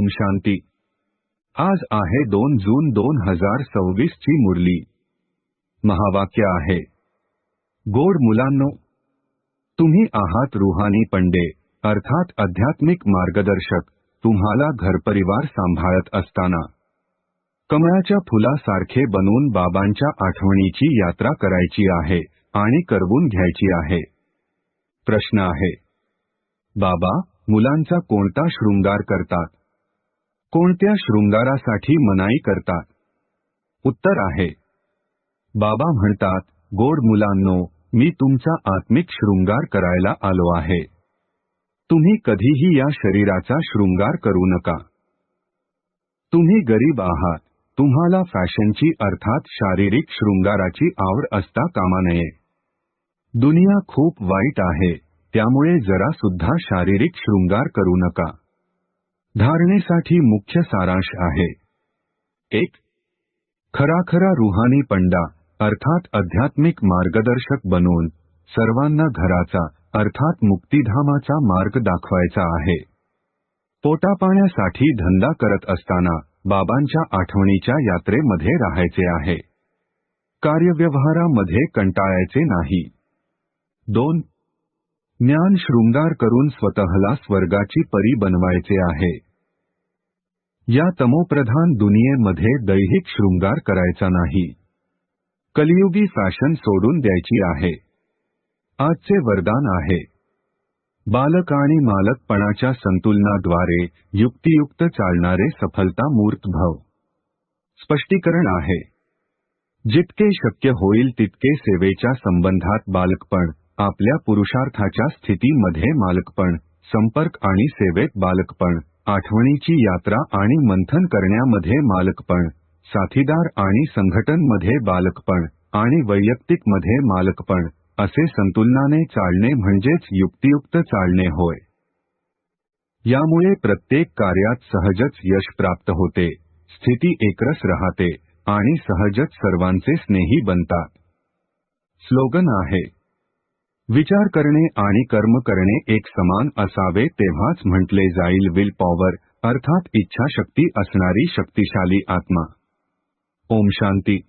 शांती। आज आहे 2 जून 2026 ची मुरली। महावाक्य आहे, गोड मुलांनो, तुम्ही आहात रूहानी पंडे अर्थात आध्यात्मिक मार्गदर्शक। तुम्हाला घरपरिवार सांभाळत असताना कमळाच्या फुलासारखे बनून बाबांच्या आठवणीची यात्रा करायची आहे आणि करवून घ्यायची आहे। प्रश्न आहे, बाबा मुलांचा कोणता शृंगार करतात? कोणत्या शृंगारासाठी मनाई करतात? उत्तर आहे, बाबा म्हणतात, गोड मुलांनो, मी तुमचा आत्मिक शृंगार करायला आलो आहे। तुम्ही कधीही या शरीराचा शृंगार करू नका। तुम्ही गरीब आहात, तुम्हाला फॅशनची अर्थात शारीरिक शृंगाराची आवड असता कामा नये। दुनिया खूप वाईट आहे, त्यामुळे जरा सुद्धा शारीरिक शृंगार करू नका। धारणेसाठी मुख्य सारांश आहे, 1. खराखरा रूहानी पंडा अर्थात आध्यात्मिक मार्गदर्शक बनून सर्वांना घराचा अर्थात मुक्तिधामाचा मार्ग दाखवायचा आहे। पोटापाण्यासाठी धंदा करत असताना बाबांच्या आठवणीच्या यात्रेमध्ये राहायचे आहे। कार्यव्यवहारामध्ये कंटाळायचे नाही। 2. ज्ञान शृंगार करून स्वतःला स्वर्गाची परी बनवायचे आहे। या तमोप्रधान दुनियेमध्ये दैहिक शृंगार करायचा नाही। कलियुगी फॅशन सोडून द्यायची आहे। आजचे वरदान आहे, बालक आणि मालकपणाच्या संतुलनाद्वारे युक्तियुक्त चालणारे सफलता मूर्त भव। स्पष्टीकरण आहे, जितके शक्य होईल तितके सेवेच्या संबंधात बालकपण, आपल्या पुरुषार्थाच्या स्थितीमध्ये मालकपण, संपर्क आणि सेवेत बालकपण, आठवणीची यात्रा आणि मंथन करण्यामध्ये मालकपण, साथीदार आणि संघटनमध्ये बालकपण आणि वैयक्तिकमध्ये मालकपण, असे संतुलनाने चालणे म्हणजेच युक्तियुक्त चालणे होय। यामुळे प्रत्येक कार्यात सहजच यश प्राप्त होते, स्थिती एकरस राहते आणि सहजच सर्वांचे स्नेही बनतात। स्लोगन आहे, विचार करणे आणि कर्म करणे एक समान असावे तेव्हाच म्हटले जाईल विल पॉवर अर्थात इच्छाशक्ती असणारी शक्तिशाली आत्मा। ओम शांती।